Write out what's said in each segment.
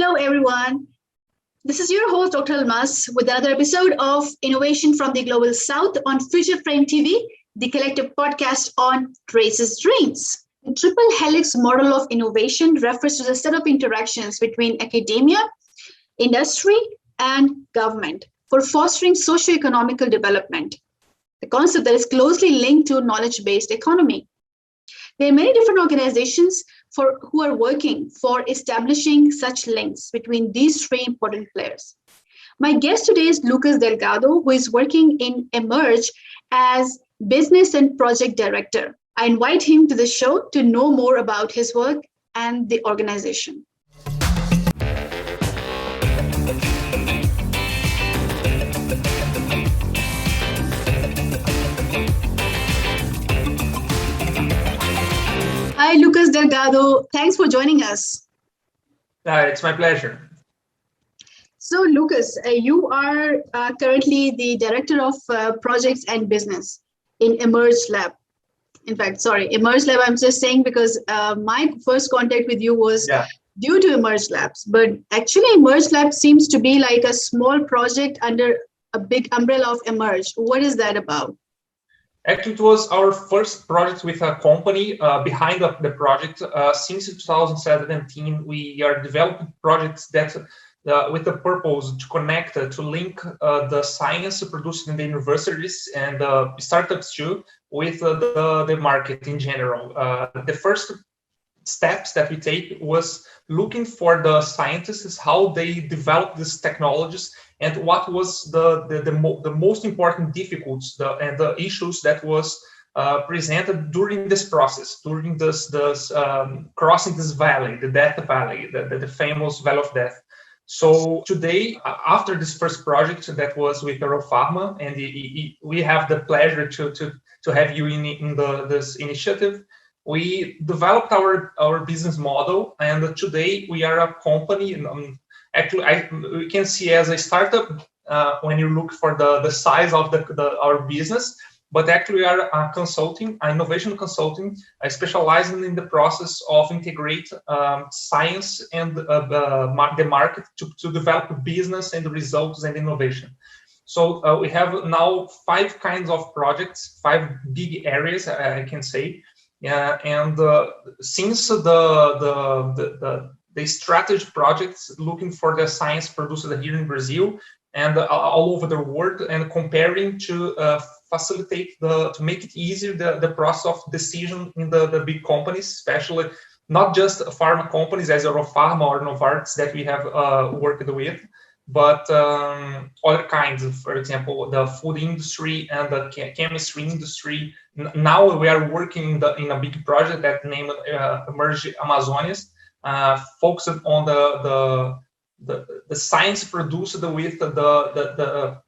Hello, everyone. This is your host, Dr. Almas, with another episode of Innovation from the Global South on Future Frame TV, the collective podcast on Traces&Dreams. The triple helix model of innovation refers to the set of interactions between academia, industry, and government for fostering socio-economical development. The concept that is closely linked to knowledge-based economy. There are many different organizations who are working for establishing such links between these three important players. My guest today is Lucas Delgado, who is working in Emerge as Business and Project Director. I invite him to the show to know more about his work and the organization. Hi, Lucas Delgado. Thanks for joining us. It's my pleasure. So, Lucas, you are currently the Director of Projects and Business in Emerge Lab. Emerge Lab, I'm just saying because my first contact with you was due to Emerge Labs. But actually, Emerge Lab seems to be like a small project under a big umbrella of Emerge. What is that about? Actually, it was our first project with a company behind the project. Since 2017, we are developing projects that with the purpose to connect, to link the science produced in the universities and startups too with the market in general. The first steps that we take was looking for the scientists, how they develop these technologies, and what was the most important difficulties and the issues that was presented during this process, during this crossing this valley, the death valley, the famous valley of death. So today, after this first project that was with Pharma, and we have the pleasure to have you in this initiative, we developed our business model, and today we are a company. Actually, we can see as a startup when you look for the size of our business, but actually we are innovation consulting, specializing in the process of integrate science and the market to develop business and results and innovation. So we have now 5 kinds of projects, 5 big areas, I can say. And since the strategy projects looking for the science produced here in Brazil and all over the world, and comparing to facilitate to make it easier the process of decision in the big companies, especially not just pharma companies as Pharma or Novartis that we have worked with, but other kinds of, for example, the food industry and the chemistry industry. Now we are working in a big project that named Emerge Amazonas, focused on the science produced with the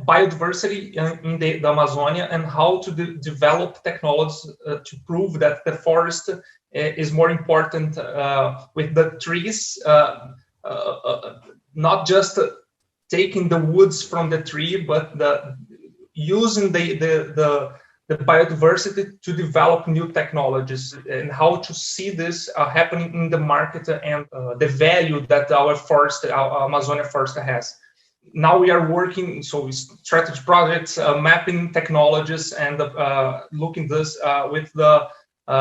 biodiversity in the Amazonia, and how to develop technologies to prove that the forest is more important with the trees, not just taking the woods from the tree, but using the biodiversity to develop new technologies, and how to see this happening in the market and the value that our Amazonia forest has. Now we are working, strategy projects, mapping technologies, and looking this with the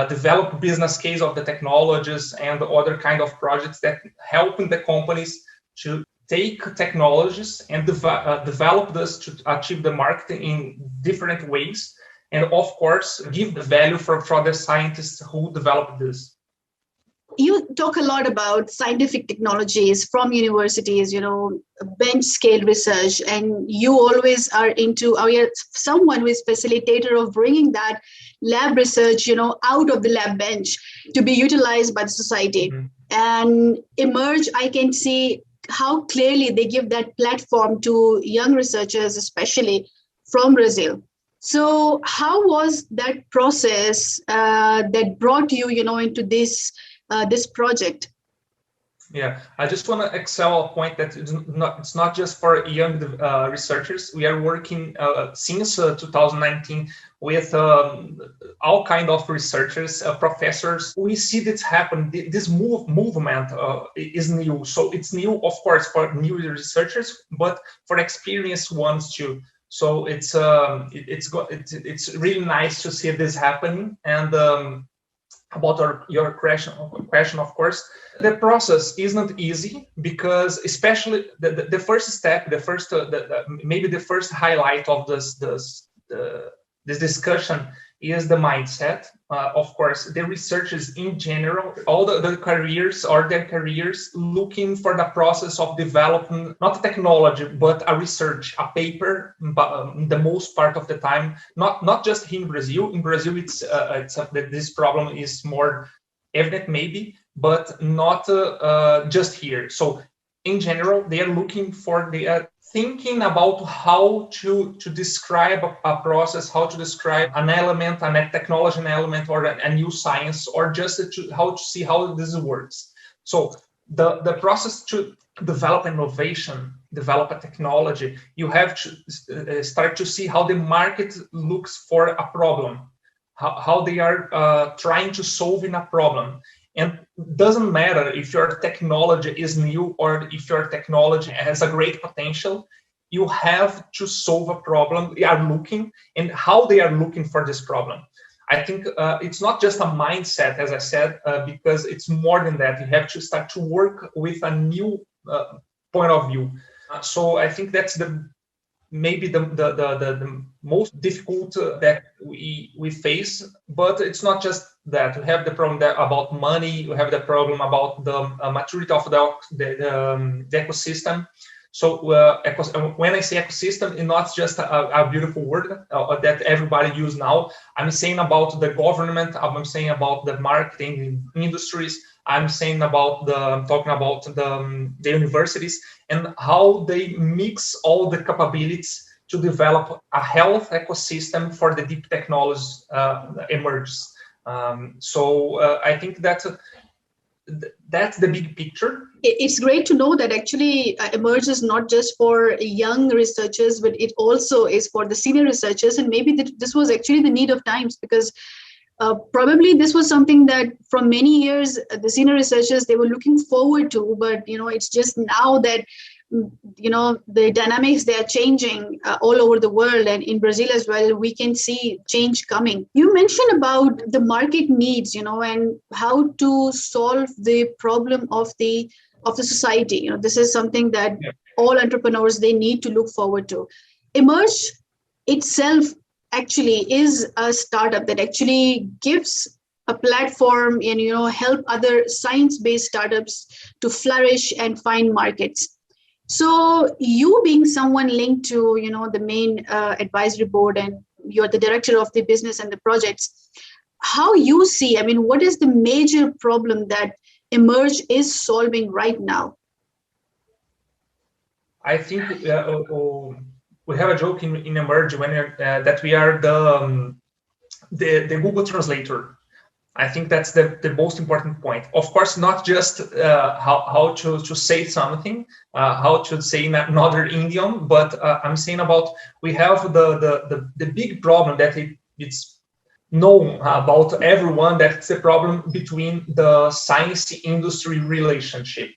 developed business case of the technologies and other kind of projects that helping the companies to take technologies and develop this to achieve the market in different ways. And of course, give the value for the scientists who develop this. You talk a lot about scientific technologies from universities, bench scale research, and you always are you're someone who is facilitator of bringing that lab research, out of the lab bench to be utilized by the society. Mm-hmm. And Emerge, I can see how clearly they give that platform to young researchers, especially from Brazil. So how was that process that brought you, into this project? Yeah, I just want to excel a point that it's not just for young researchers. We are working since 2019 with all kind of researchers, professors. We see this happen. This movement is new, so it's new, of course, for new researchers, but for experienced ones too. So it's really nice to see this happening. And about your question, of course, the process is not easy, because especially the first step, the first maybe the first highlight of this discussion is the mindset. Of course, the researchers in general, all the careers or their careers looking for the process of developing not technology, but a research, a paper, the most part of the time, not just here in Brazil. In Brazil, this problem is more evident maybe, but not just here. So in general, they are looking for the thinking about how to describe a process, how to describe an element, a technology element, or a new science, or just how to see how this works. So the process to develop innovation, develop a technology, you have to start to see how the market looks for a problem, how they are trying to solve in a problem. And doesn't matter if your technology is new or if your technology has a great potential, you have to solve a problem they are looking, and how they are looking for this problem. I think it's not just a mindset, as I said, because it's more than that. You have to start to work with a new point of view. So I think that's maybe the most difficult that we face. But it's not just that. We have the problem about money. We have the problem about the maturity of the ecosystem. So when I say ecosystem, it's not just a beautiful word that everybody uses now. I'm saying about the government. I'm saying about the marketing industries. I'm saying talking about the universities, and how they mix all the capabilities to develop a health ecosystem for the deep technologies emerges. So I think that's the big picture. It's great to know that actually Emerge is not just for young researchers, but it also is for the senior researchers. And maybe this was actually the need of times, because probably this was something that from many years the senior researchers, they were looking forward to, but it's just now that the dynamics, they are changing all over the world, and in Brazil as well, we can see change coming. You mentioned about the market needs, and how to solve the problem of the society. This is something that all entrepreneurs, they need to look forward to. Emerge itself actually is a startup that actually gives a platform and help other science-based startups to flourish and find markets. So you being someone linked to the main advisory board, and you're the director of the business and the projects, how you see, what is the major problem that Emerge is solving right now? I think we have a joke in Emerge that we are the Google translator. I think that's the most important point. Of course, not just how to say something, how to say in another idiom, but I'm saying about we have the big problem that it's known about everyone, that's the problem between the science industry relationship.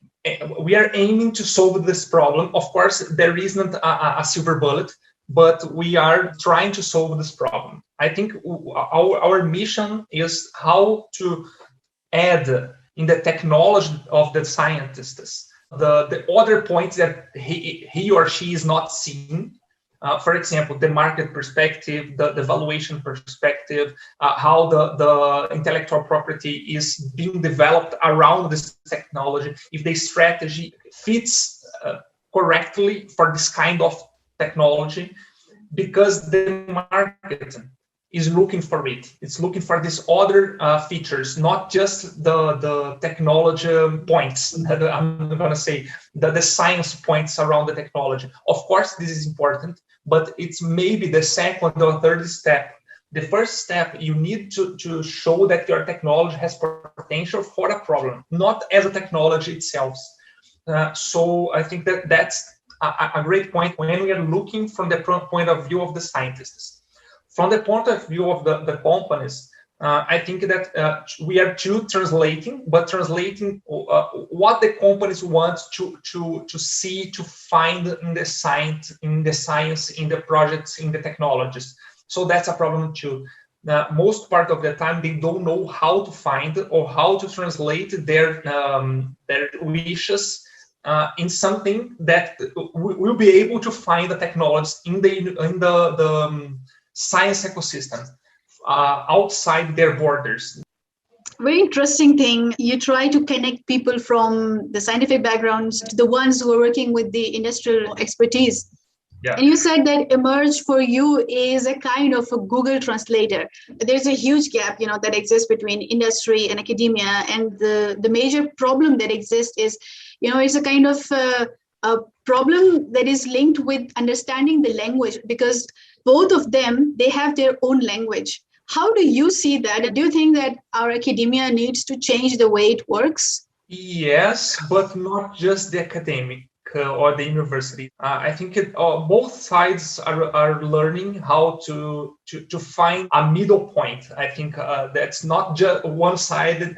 We are aiming to solve this problem. Of course, there isn't a silver bullet, but we are trying to solve this problem. I think our mission is how to add in the technology of the scientists the other points that he or she is not seeing. For example, the market perspective, the valuation perspective, how the intellectual property is being developed around this technology, if the strategy fits correctly for this kind of technology, because the market is looking for it. It's looking for these other features, not just the technology points. I'm going to say the science points around the technology. Of course, this is important, but it's maybe the second or third step the first step, you need to show that your technology has potential for a problem, not as a technology itself. So I think that's a great point when we are looking from the point of view of the scientists. From the point of view of the companies, I think that we are translating what the companies want to see, to find in the science, in the projects, in the technologies. So that's a problem too. Most part of the time, they don't know how to find or how to translate their wishes in something that will be able to find the technologies in the science ecosystem outside their borders. Very interesting thing. You try to connect people from the scientific backgrounds to the ones who are working with the industrial expertise. Yeah. And you said that Emerge for you is a kind of a Google translator. There's a huge gap, that exists between industry and academia. And the major problem that exists is, it's a kind of a problem that is linked with understanding the language, because both of them, they have their own language. How do you see that? Do you think that our academia needs to change the way it works? Yes, but not just the academic or the university. I think both sides are learning how to find a middle point. I think that's not just one side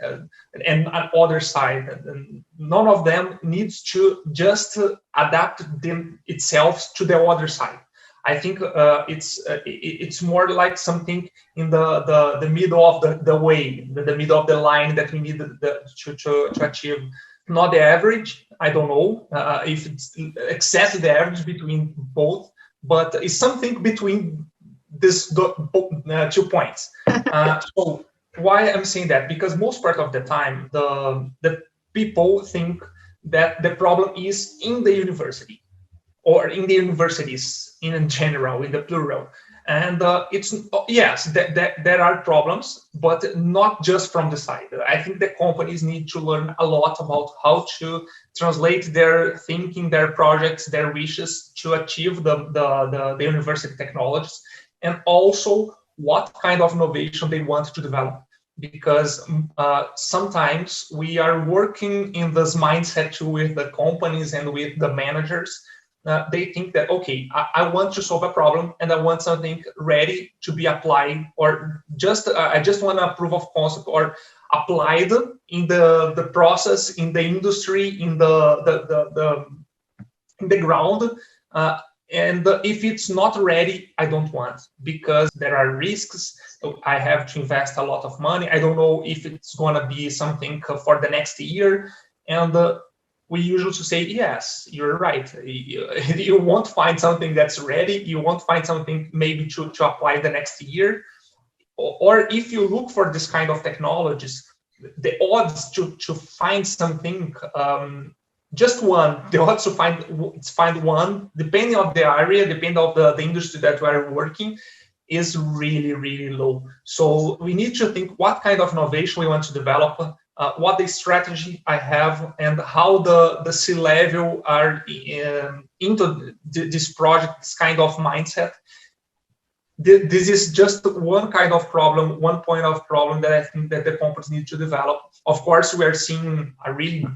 and another side. And none of them needs to just adapt them itself to the other side. I think it's more like something in the middle of the way, the middle of the line that we need to achieve. Not the average. I don't know if it's exactly the average between both, but it's something between these 2 points. So why I'm saying that? Because most part of the time, the people think that the problem is in the university, or in the universities in general, in the plural. And it's, yes, there are problems, but not just from the side. I think the companies need to learn a lot about how to translate their thinking, their projects, their wishes to achieve the university technologies, and also what kind of innovation they want to develop. Because sometimes we are working in this mindset too with the companies and with the managers. They think that, okay, I want to solve a problem and I want something ready to be applied, or just I just want a proof of concept or applied in the process, in the industry, in the ground. And if it's not ready, I don't want, because there are risks. I have to invest a lot of money. I don't know if it's going to be something for the next year. And we usually say, yes, you're right. You won't find something that's ready. You won't find something maybe to apply the next year. Or if you look for this kind of technologies, the odds to find something, just one, the odds to find one, depending on the area, depending on the industry that we are working, is really, really low. So we need to think what kind of innovation we want to develop, what the strategy I have, and how the C-level are into this project, this kind of mindset. This is just one kind of problem, one point of problem that I think that the companies need to develop. Of course, we are seeing a really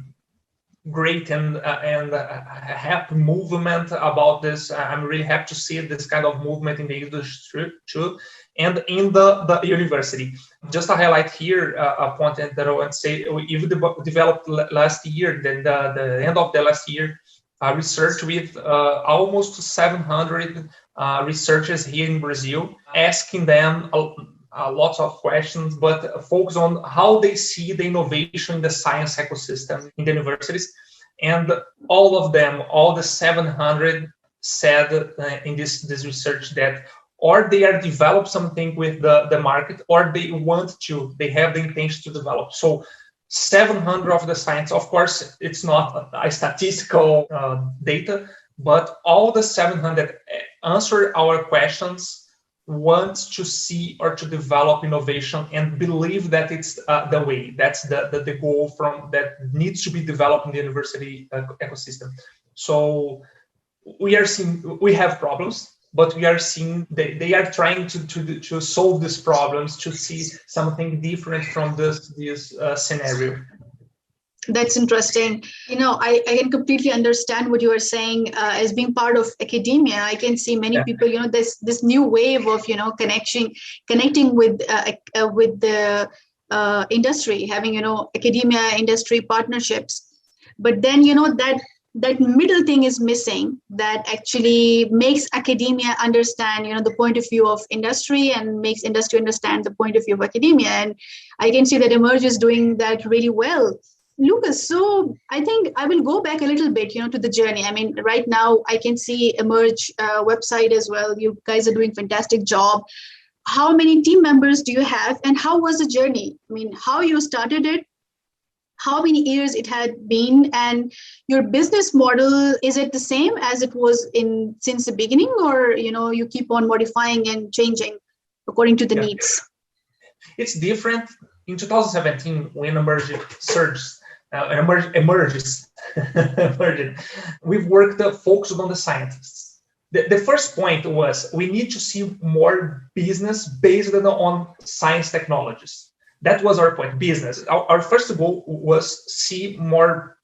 great and happy movement about this. I'm really happy to see this kind of movement in the industry too, and in the university. Just to highlight here a point that I want to say, we developed last year, the end of the last year, research with almost 700 researchers here in Brazil, asking them lots of questions, but focus on how they see the innovation in the science ecosystem in the universities. And all of them, all the 700 said in this research that or they are develop something with the market, or they have the intention to develop. So 700 of the science, of course, it's not a statistical data, but all the 700 answer our questions, want to see or to develop innovation and believe that it's the way, that's the goal from that needs to be developed in the university ecosystem. So we have problems. but we are seeing they are trying to solve these problems, to see something different from this scenario. That's interesting. I can completely understand what you are saying. As being part of academia, I can see many people, this new wave of, connecting with the industry, having, academia industry partnerships. But then, that middle thing is missing, that actually makes academia understand, the point of view of industry, and makes industry understand the point of view of academia. And I can see that Emerge is doing that really well. Lucas, so I think I will go back a little bit, to the journey. I mean, right now I can see Emerge website as well. You guys are doing fantastic job. How many team members do you have, and how was the journey? I mean, how you started it, how many years it had been, and your business model, is it the same as it was since the beginning, or you keep on modifying and changing according to the needs? It's different. In 2017, when Emerge emerges, we've worked focused on the scientists. The first point was we need to see more business based on science technologies. That was our point, business. Our first goal was see more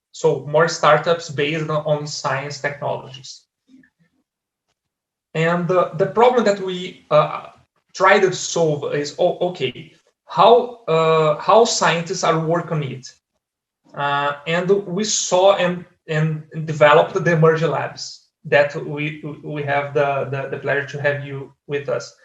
startups based on science technologies. And the problem that we try to solve is, how scientists are working on it. And we saw and developed the Emerge Labs that we have the pleasure to have you with us.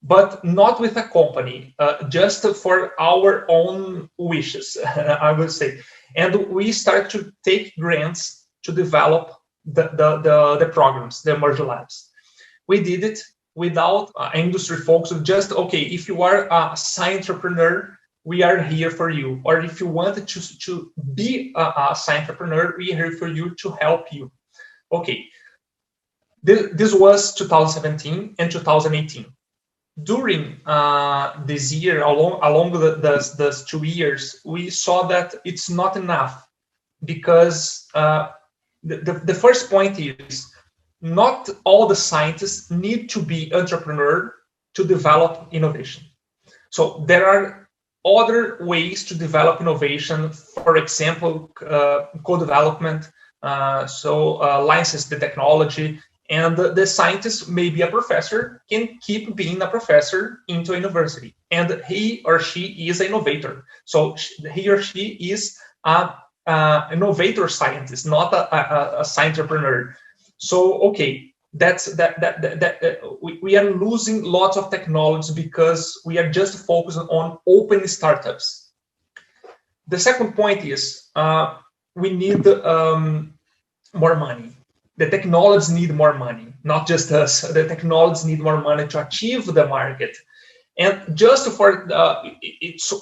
But not with a company, just for our own wishes, I would say. And we start to take grants to develop the programs, the Emerge Labs. We did it without industry focus, just, if you are a science entrepreneur, we are here for you. Or if you wanted to be a science entrepreneur, we are here for you to help you. This was 2017 and 2018. During this year, along those 2 years, we saw that it's not enough, because the first point is not all the scientists need to be entrepreneur to develop innovation. So there are other ways to develop innovation, for example, co-development, license the technology. And the scientist, maybe a professor, can keep being a professor into a university. And he or she is an innovator. So he or she is an innovator scientist, not a science entrepreneur. So, we are losing lots of technologies because we are just focused on open startups. The second point is we need more money. The technologies need more money, not just us. The technologies need more money to achieve the market. And just for its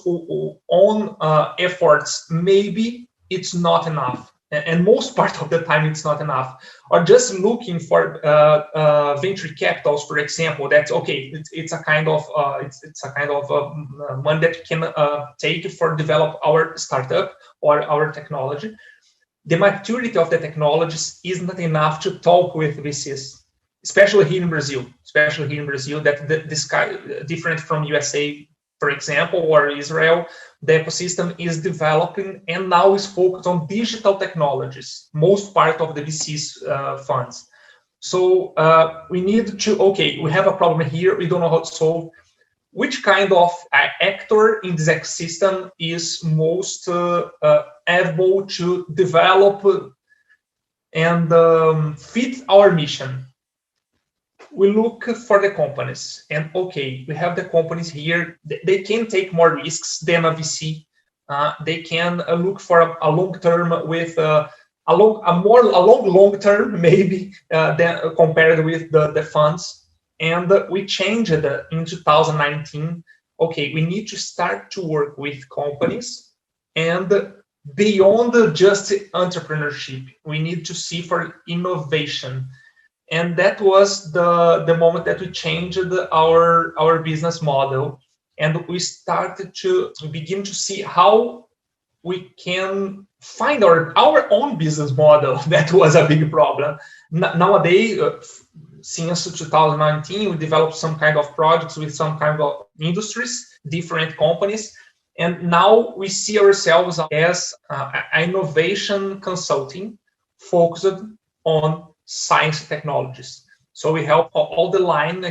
own efforts, maybe it's not enough. And most part of the time, it's not enough. Or just looking for venture capitals, for example. That's it's a kind of money that we can take for develop our startup or our technology. The maturity of the technologies isn't enough to talk with VCs, especially here in Brazil. That this different from USA, for example, or Israel. The ecosystem is developing and now is focused on digital technologies, most part of the VCs funds. So we need to, we have a problem here, we don't know how to solve. Which kind of actor in this ecosystem is most able to develop and fit our mission? We look for the companies, and we have the companies here. They can take more risks than a VC. They can look for a long term with a long term maybe than compared with the funds. And we changed it in 2019. We need to start to work with companies, and beyond just entrepreneurship, we need to see for innovation. And that was the moment that we changed our business model, and we started to begin to see how we can find our own business model. That was a big problem. Nowadays, since 2019, we developed some kind of projects with some kind of industries, different companies. And now we see ourselves as innovation consulting focused on science technologies. So we help all the line,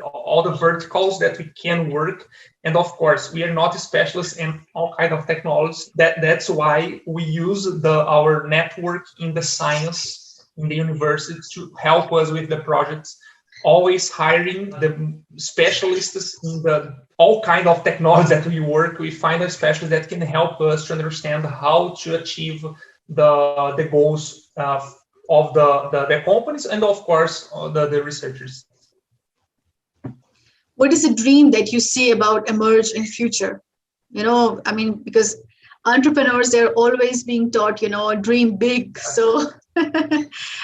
all the verticals that we can work. And of course, we are not specialists in all kind of technologies. That's why we use our network in the science, in the university to help us with the projects, always hiring the specialists in all kind of technology that we work. We find a specialist that can help us to understand how to achieve the goals of the companies and of course the researchers. What is a dream that you see about Emerge in future? Because entrepreneurs, they're always being taught, dream big. So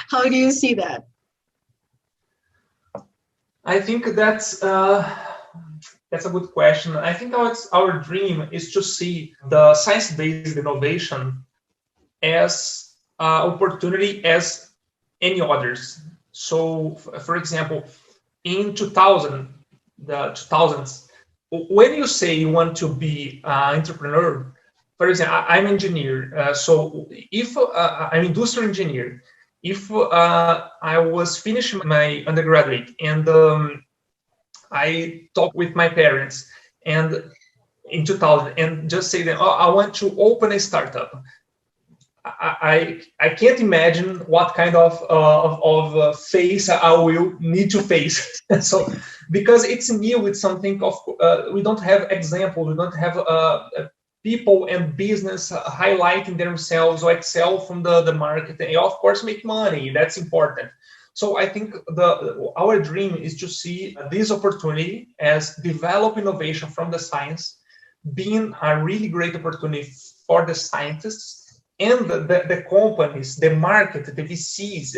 how do you see that? I think that's a good question. I think our dream is to see the science-based innovation as opportunity as any others. So, for example, in the 2000s, when you say you want to be an entrepreneur, for example, I'm an engineer. So if I'm an industrial engineer, if I was finishing my undergraduate and I talked with my parents and in 2000 and just say that, I want to open a startup. I can't imagine what kind of phase I will need to face. So because it's new, it's something we don't have example, we don't have people and business highlighting themselves or excel from the market. And of course, make money. That's important. So I think our dream is to see this opportunity as develop innovation from the science, being a really great opportunity for the scientists. And the companies, the market, the VCs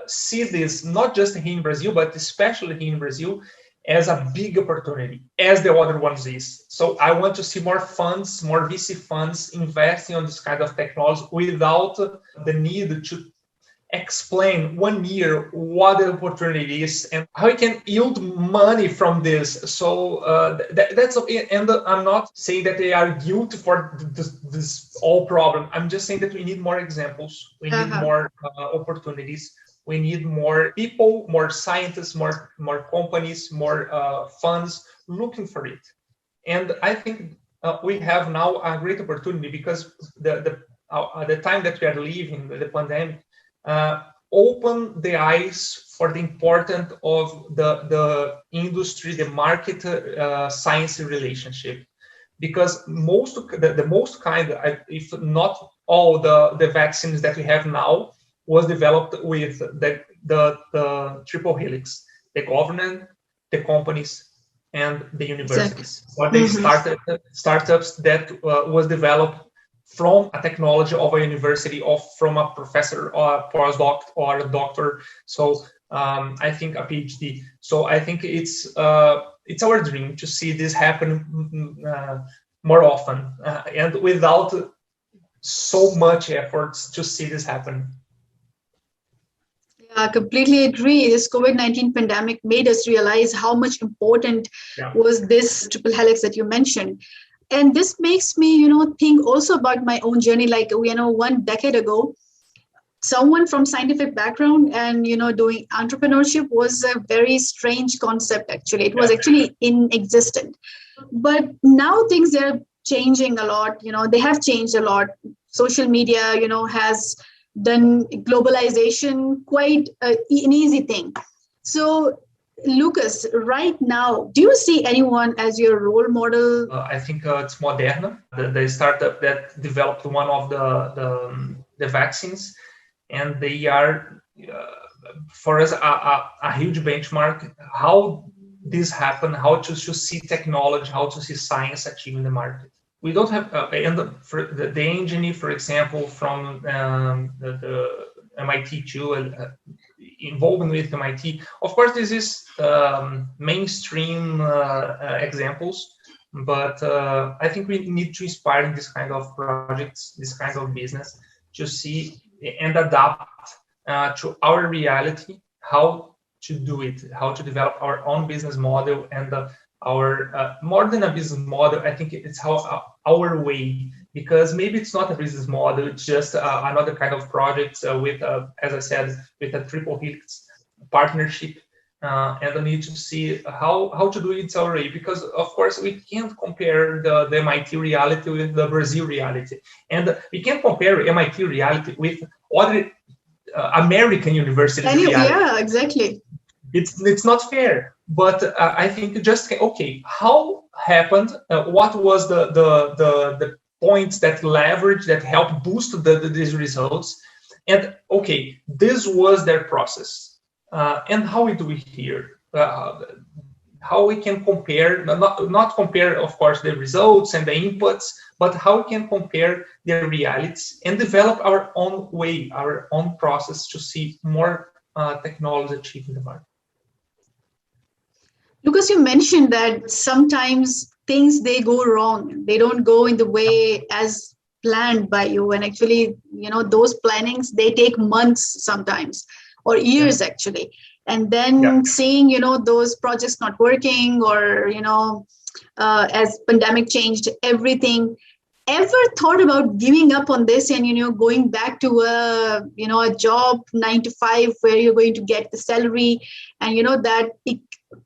see this not just here in Brazil, but especially here in Brazil, as a big opportunity, as the other ones is. So I want to see more funds, more VC funds investing on this kind of technology without the need to explain 1 year what the opportunity is and how you can yield money from this. So that's okay. And I'm not saying that they are guilty for this all problem. I'm just saying that we need more examples. We need more opportunities. We need more people, more scientists, more companies, more funds looking for it. And I think we have now a great opportunity because the time that we are living, the pandemic, open the eyes for the importance of the industry, the market, science relationship, because the most kind, if not all the vaccines that we have now was developed with the triple helix, the government, the companies, and the universities. Exactly. Or the startups that was developed from a technology of a university or from a professor or a postdoc or a doctor. So I think a PhD. So I think it's our dream to see this happen more often and without so much efforts to see this happen. I completely agree. This COVID-19 pandemic made us realize how much important was this triple helix that you mentioned. And this makes me, think also about my own journey. Like, 1 decade ago, someone from scientific background and, doing entrepreneurship was a very strange concept, actually. It was actually inexistent. But now things are changing a lot. They have changed a lot. Social media, has done globalization quite an easy thing. So, Lucas, right now, do you see anyone as your role model? I think it's Moderna, the startup that developed one of the vaccines, and they are for us a huge benchmark. How this happened? How to see technology? How to see science achieving the market? We don't have for the engineer, for example, from the MIT too. Involvement with MIT. Of course, this is mainstream examples, but I think we need to inspire this kind of projects, this kind of business, to see and adapt to our reality, how to do it, how to develop our own business model, and our more than a business model, I think it's how our way, because maybe it's not a business model, it's just another kind of project with, as I said, with a triple helix partnership. And I need to see how to do it our way, because of course we can't compare the MIT reality with the Brazil reality, and we can't compare MIT reality with other American universities reality. Yeah, exactly. It's not fair, but I think just okay, how happened? What was the points that leverage that helped boost these results? And okay, this was their process. And how we do it here, how we can compare, not compare, of course, the results and the inputs, but how we can compare their realities and develop our own way, our own process to see more technology achieved in the market. Lucas, you mentioned that sometimes things, they go wrong. They don't go in the way as planned by you. And actually, those plannings, they take months sometimes, or years actually. And then seeing, those projects not working, or, as pandemic changed everything, ever thought about giving up on this and, going back to a job 9 to 5 where you're going to get the salary and, that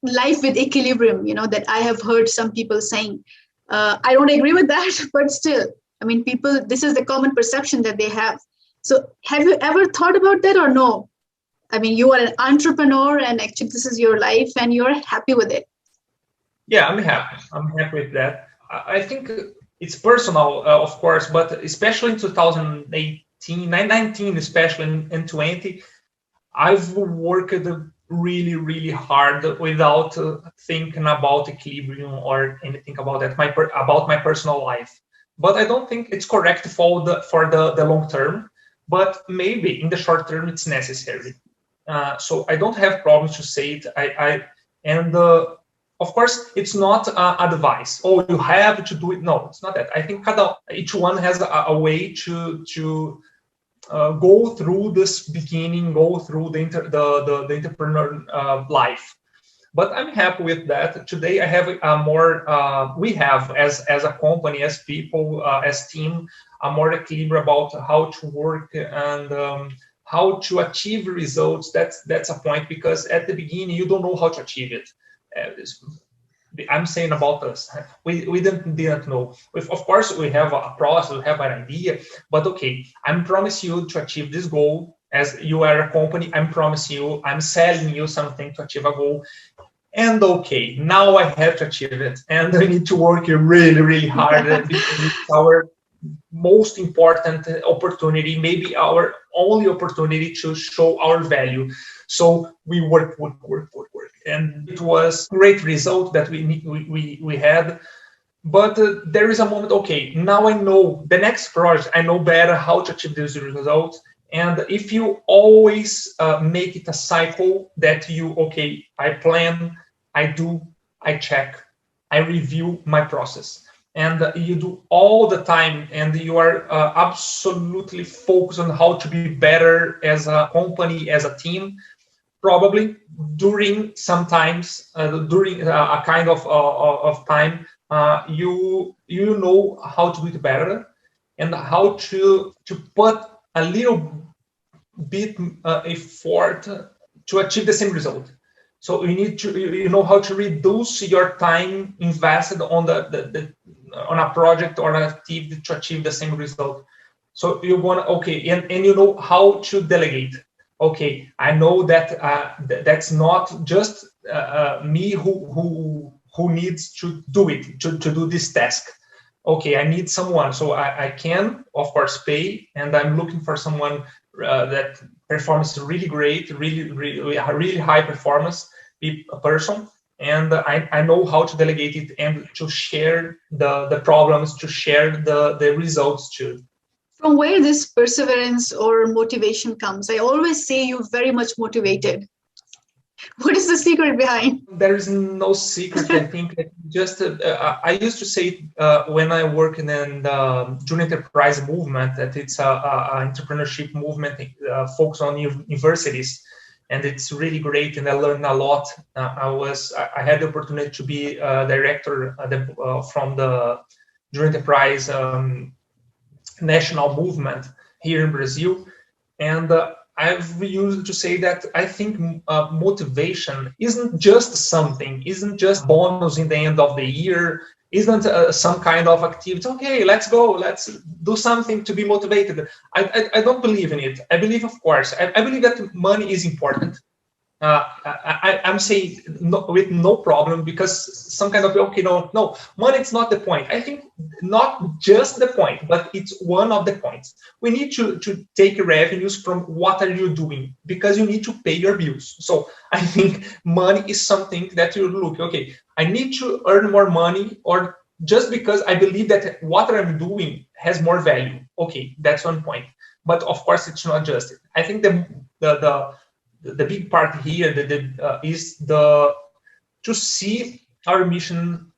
life with equilibrium, that I have heard some people saying. I don't agree with that, but still, I mean, people, this is the common perception that they have. So have you ever thought about that or no? I mean, you are an entrepreneur and actually this is your life and you're happy with it. Yeah, I'm happy. I'm happy with that. I think it's personal, of course, but especially in 2018, 19, especially in 20, I've worked really, really hard without thinking about equilibrium or anything about that, about my personal life. But I don't think it's correct for the long term, but maybe in the short term it's necessary. So I don't have problems to say it. Of course, it's not advice. Oh, you have to do it. No, it's not that. I think each one has a way to go through this beginning, go through the entrepreneur life. But I'm happy with that. Today, I have we have as a company, as people, as team, a more equilibrium about how to work and how to achieve results. That's a point, because at the beginning you don't know how to achieve it. I'm saying about us, we didn't know. Of course, we have a process, we have an idea, but okay, I promise you to achieve this goal. As you are a company, I promise you, I'm selling you something to achieve a goal. And okay, now I have to achieve it, and I need to work really, really hard. Because it's our most important opportunity, maybe our only opportunity to show our value. So we work, and it was great result that we had. But there is a moment, okay, now I know the next project, I know better how to achieve these results. And if you always make it a cycle that okay, I plan, I do, I check, I review my process. And you do all the time, and you are absolutely focused on how to be better as a company, as a team. Probably during sometimes during a kind of time, you know how to do it better, and how to put a little bit effort to achieve the same result. So you need to know how to reduce your time invested on on a project or an activity to achieve the same result. So you want and you know how to delegate. Okay, I know that that's not just me who needs to do it, to do this task. Okay, I need someone, so I can of course pay, and I'm looking for someone that performs really great, really high performance person, and I know how to delegate it and to share the problems, to share the results too. From where this perseverance or motivation comes? I always say you're very much motivated. What is the secret behind? There is no secret. I think just I used to say when I work in the junior enterprise movement that it's a entrepreneurship movement focused on universities. and it's really great, and I learned a lot. I had the opportunity to be director from the Enterprise national movement here in Brazil, and I've used to say that I think motivation isn't just bonus in the end of the year, isn't some kind of activity. Okay, let's go, let's do something to be motivated. I don't believe in it. I believe, of course, I believe that money is important. I'm saying no, with no problem, because some kind of, okay, no, money is not the point. I think not just the point, but it's one of the points. We need to take revenues from what are you doing, because you need to pay your bills. So I think money is something that you look, okay, I need to earn more money, or just because I believe that what I'm doing has more value. Okay, that's one point. But of course, it's not just it. I think the big part here is to see our mission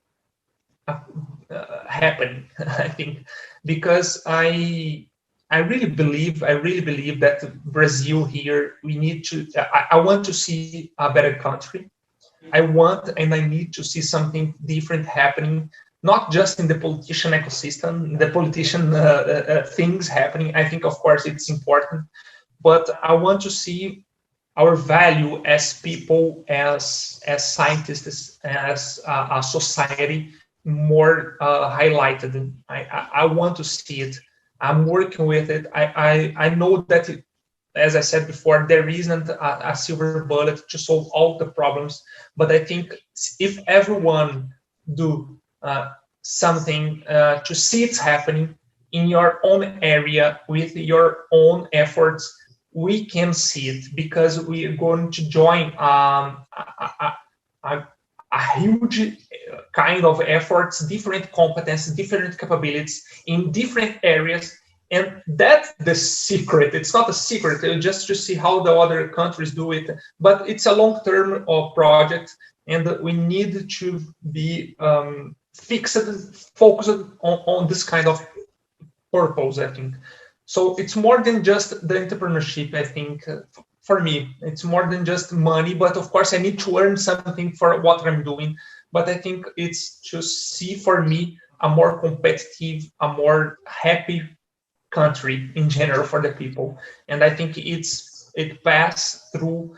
happen. I think, because I really believe that Brazil here, we need to. I want to see a better country. I want and I need to see something different happening, not just in the politician ecosystem, the politician things happening. I think, of course, it's important, but I want to see our value as people, as scientists, as a society more highlighted. I want to see it. I'm working with it. I know that, as I said before, there isn't a silver bullet to solve all the problems, but I think if everyone do something to see it's happening in your own area with your own efforts, we can see it, because we are going to join a huge kind of efforts, different competencies, different capabilities in different areas. And that's the secret. It's not a secret, just to see how the other countries do it, but it's a long-term project, and we need to be focused on this kind of purpose, I think. So it's more than just the entrepreneurship, I think. For me, it's more than just money, but of course I need to earn something for what I'm doing. But I think it's to see, for me, a more competitive, a more happy country in general for the people. And I think it passed through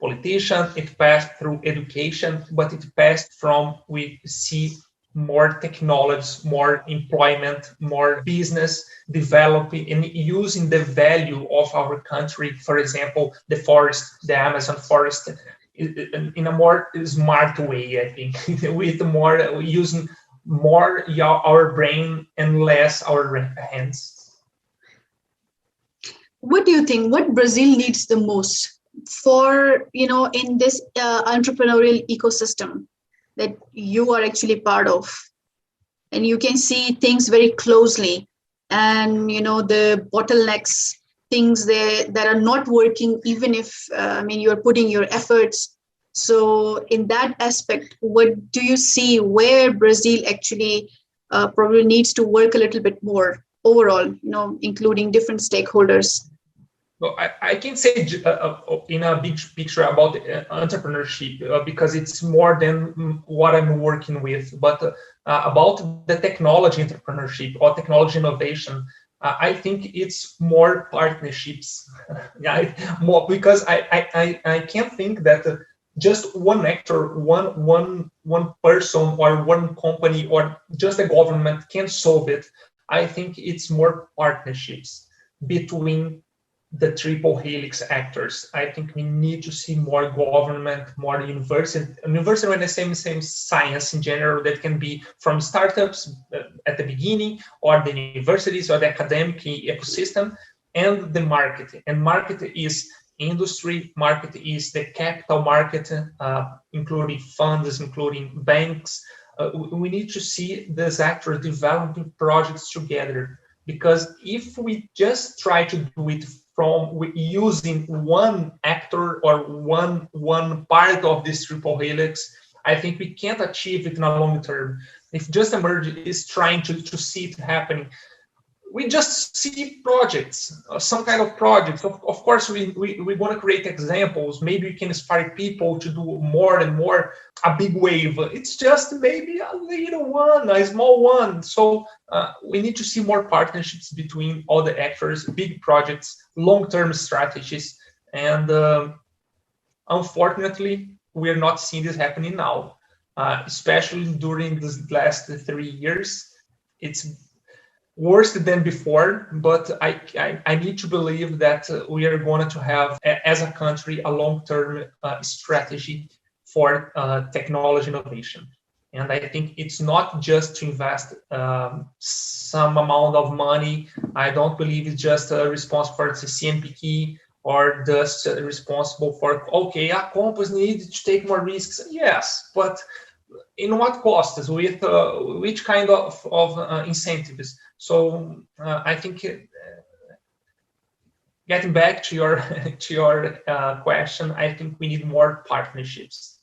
politicians, it passed through education, but it passed from, we see more technology, more employment, more business developing and using the value of our country. For example, the forest, the Amazon forest, in a more smart way, I think, with more using more our brain and less our hands. What do you think? What Brazil needs the most for, in this entrepreneurial ecosystem that you are actually part of, and you can see things very closely, and the bottlenecks, things that are not working, even if you're putting your efforts. So in that aspect, what do you see where Brazil actually probably needs to work a little bit more overall, including different stakeholders? Well, I can say in a big picture about entrepreneurship, because it's more than what I'm working with, but about the technology entrepreneurship or technology innovation, I think it's more partnerships. More, because I can't think that just one actor, one person or one company or just a government can solve it. I think it's more partnerships between the triple helix actors. I think we need to see more government, more university and the same science in general, that can be from startups at the beginning, or the universities or the academic ecosystem, and the market. And market is industry, market is the capital market, including funds, including banks. We need to see these actors developing projects together, because if we just try to do it from using one actor or one part of this triple helix, I think we can't achieve it in a long term. If just Emerge is trying to see it happening, we just see projects, some kind of projects. Of course, we want to create examples. Maybe we can inspire people to do more and more, a big wave. It's just maybe a little one, a small one. So we need to see more partnerships between all the actors, big projects, long-term strategies. And unfortunately, we are not seeing this happening now, especially during these last 3 years. It's worse than before, but I need to believe that we are going to have, as a country, a long-term strategy for technology innovation. And I think it's not just to invest some amount of money. I don't believe it's just responsible for the CNPq or just responsible for, okay, our companies need to take more risks. Yes, but in what costs, with which kind of incentives? So I think getting back to your question, I think we need more partnerships.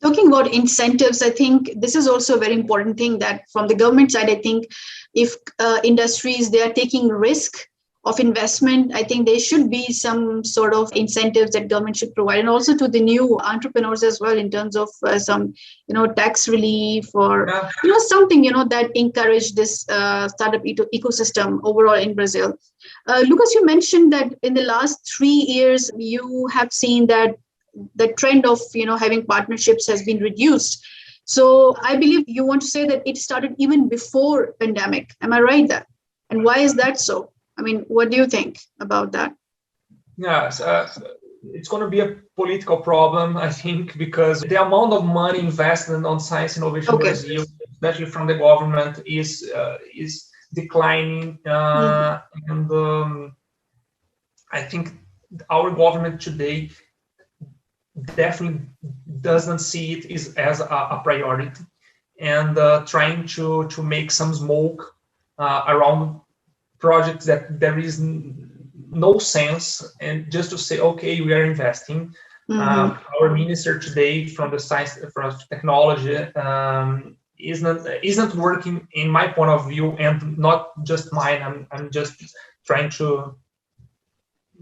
Talking about incentives, I think this is also a very important thing, that from the government side, I think if industries, they are taking risk of investment, I think there should be some sort of incentives that government should provide, and also to the new entrepreneurs as well, in terms of some, tax relief or, something, that encourage this startup ecosystem overall in Brazil. Lucas, you mentioned that in the last 3 years, you have seen that the trend of, having partnerships has been reduced. So I believe you want to say that it started even before pandemic. Am I right there? And why is that so? I mean, what do you think about that? Yes, it's going to be a political problem, I think, because the amount of money invested on science innovation in Brazil, especially from the government, is declining, and I think our government today definitely doesn't see it as a priority, and trying to make some smoke around projects that there is no sense, and just to say, okay, we are investing. Our minister today from the science, from technology, isn't working, in my point of view, and not just mine. I'm just trying to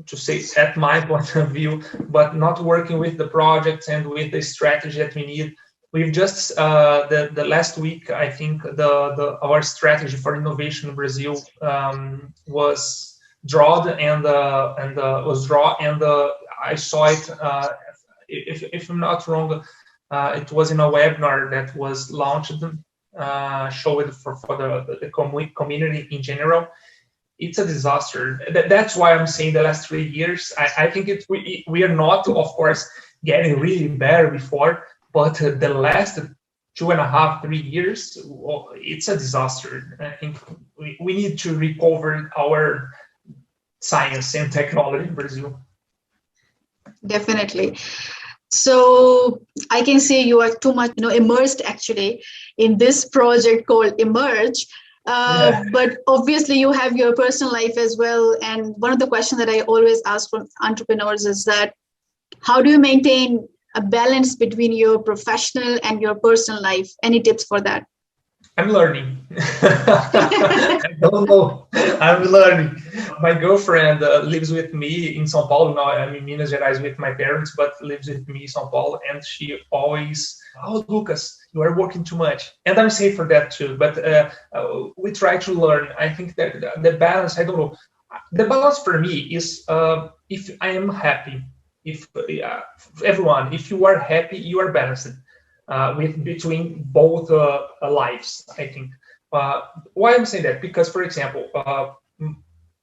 say at my point of view, but not working with the projects and with the strategy that we need. We've just the last week, I think our strategy for innovation in Brazil was drawn, and I saw it. If I'm not wrong, it was in a webinar that was launched, showed for the community in general. It's a disaster. That's why I'm saying the last 3 years. I think we are not, of course, getting really better before. But the last 2.5, 3 years, it's a disaster. I think we need to recover our science and technology in Brazil. Definitely. So I can say you are too much, immersed actually in this project called Emerge. But obviously you have your personal life as well. And one of the questions that I always ask from entrepreneurs is that, how do you maintain a balance between your professional and your personal life? Any tips for that? I'm learning. I don't know. I'm learning. My girlfriend lives with me in São Paulo now. I'm in Minas Gerais with my parents, but lives with me in São Paulo. And she always, "Oh, Lucas, you are working too much." And I'm safe for that too. But we try to learn. I think that the balance, I don't know. The balance for me is if I am happy. If everyone, if you are happy, you are balanced with between both lives. I think. Why I'm saying that? Because, for example,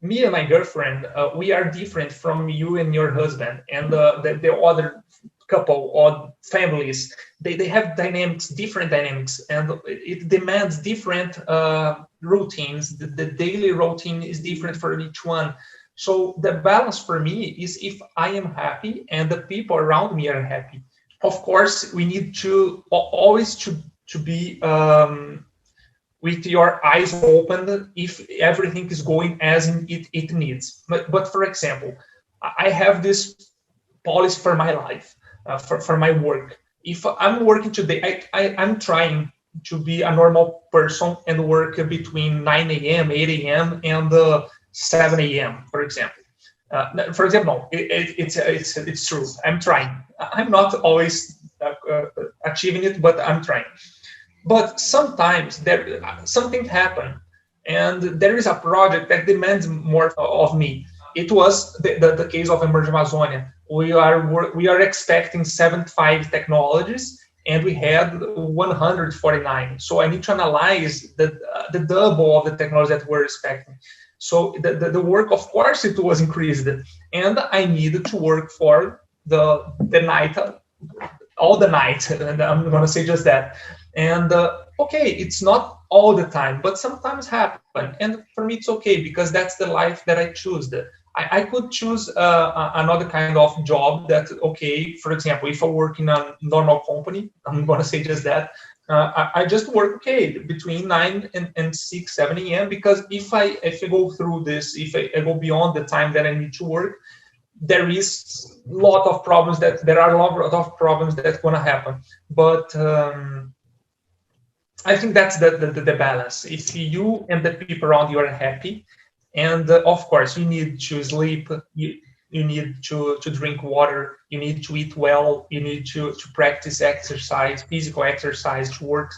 me and my girlfriend, we are different from you and your husband, and the other couple or families. They have different dynamics, and it demands different routines. The daily routine is different for each one. So the balance for me is if I am happy and the people around me are happy. Of course, we need to always to be with your eyes open if everything is going as it needs. But for example, I have this policy for my life, for my work. If I'm working today, I'm trying to be a normal person and work between 9 a.m., 8 a.m., and 7 a.m., for example. No, it's true. I'm trying. I'm not always achieving it, but I'm trying. But sometimes something happened, and there is a project that demands more of me. It was the case of Emerge Amazonia. We are expecting 75 technologies, and we had 149. So I need to analyze the double of the technology that we're expecting. So the work, of course, it was increased, and I needed to work for the night, all the night, and I'm going to say just that. And okay, it's not all the time, but sometimes happen. And for me, it's okay, because that's the life that I choose. I could choose another kind of job that, okay, for example, if I work in a normal company, I'm going to say just that. I just work, okay, between 9 and 6, 7 a.m. because if I go through this, if I go beyond the time that I need to work, there is a lot of problems that's going to happen. But I think that's the balance. If you and the people around you are happy, and of course you need to sleep, you need to drink water, you need to eat well, you need to practice exercise, physical exercise, to work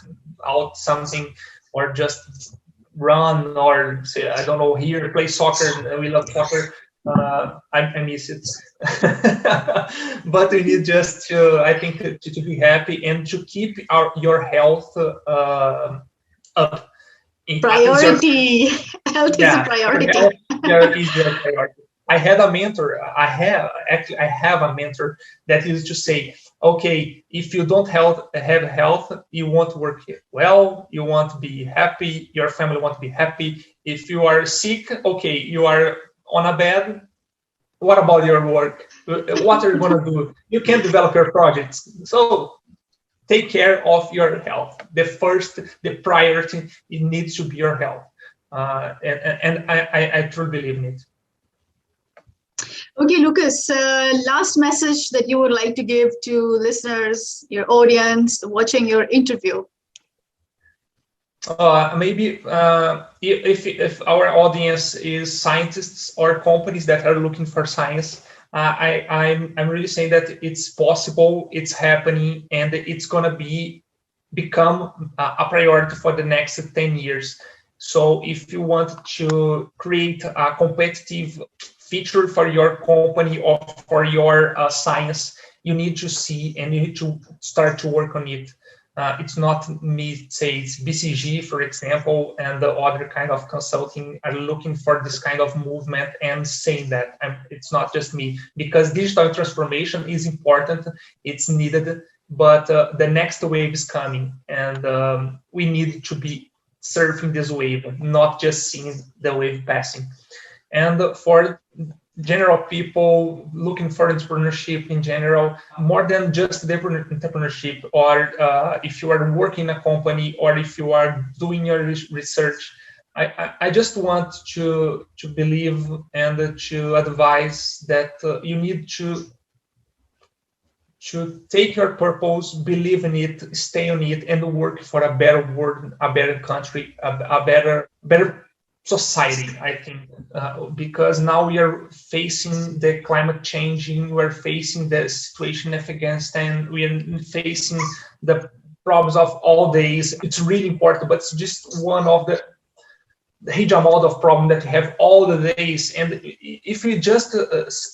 out something, or just run, or say, I don't know, here play soccer. We love soccer. I miss it. But we need just to, I think, to be happy and to keep your health up. Priority. Health is a priority. Health is your priority. I had a mentor. I have a mentor that used to say, okay, if you don't have health, you won't work well, you won't be happy, your family won't be happy. If you are sick, okay, you are on a bed, what about your work? What are you going to do? You can't develop your projects. So take care of your health. The priority, it needs to be your health. And I truly believe in it. Okay, Lucas, last message that you would like to give to listeners, your audience watching your interview. Maybe if our audience is scientists or companies that are looking for science, I'm really saying that it's possible, it's happening, and it's gonna become a priority for the next 10 years. So if you want to create a competitive feature for your company or for your science, you need to see and you need to start to work on it. It's not me say it's BCG, for example, and the other kind of consulting are looking for this kind of movement and saying that. It's not just me, because digital transformation is important, it's needed, but the next wave is coming, and we need to be surfing this wave, not just seeing the wave passing. And for general people looking for entrepreneurship in general, more than just the entrepreneurship, or if you are working in a company, or if you are doing your research, I just want to believe and to advise that you need to take your purpose, believe in it, stay on it, and work for a better world, a better country, a better society, I think, because now we are facing the climate changing, we're facing the situation of Afghanistan, we are facing the problems of all days. It's really important, but it's just one of the huge amount of problem that we have all the days. And if we just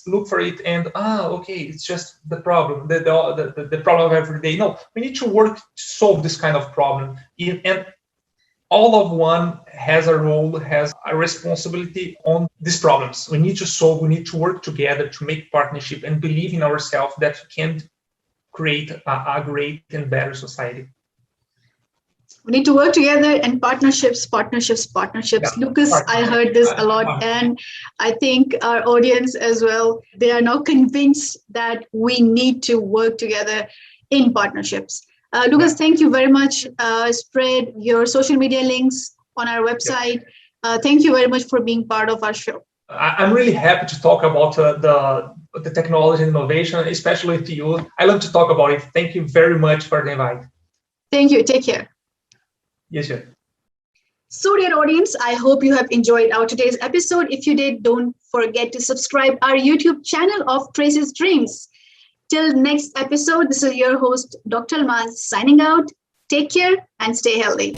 look for it and okay, it's just the problem, the problem of every day. No, we need to work to solve this kind of problem. And all of one has a role, has a responsibility on these problems. We need to solve, we need to work together to make partnership and believe in ourselves that we can create a great and better society. We need to work together, and partnerships. Yeah. Lucas, I heard this a lot, and I think our audience as well, they are now convinced that we need to work together in partnerships. Lucas, thank you very much. Spread your social media links on our website. Thank you very much for being part of our show. I'm really happy to talk about the technology and innovation, especially with you. I love to talk about it. Thank you very much for the invite. Thank you. Take care. Yes, sir. So, dear audience, I hope you have enjoyed our today's episode. If you did, don't forget to subscribe our YouTube channel of Traces&Dreams. Till next episode, this is your host, Dr. Almas, signing out. Take care and stay healthy.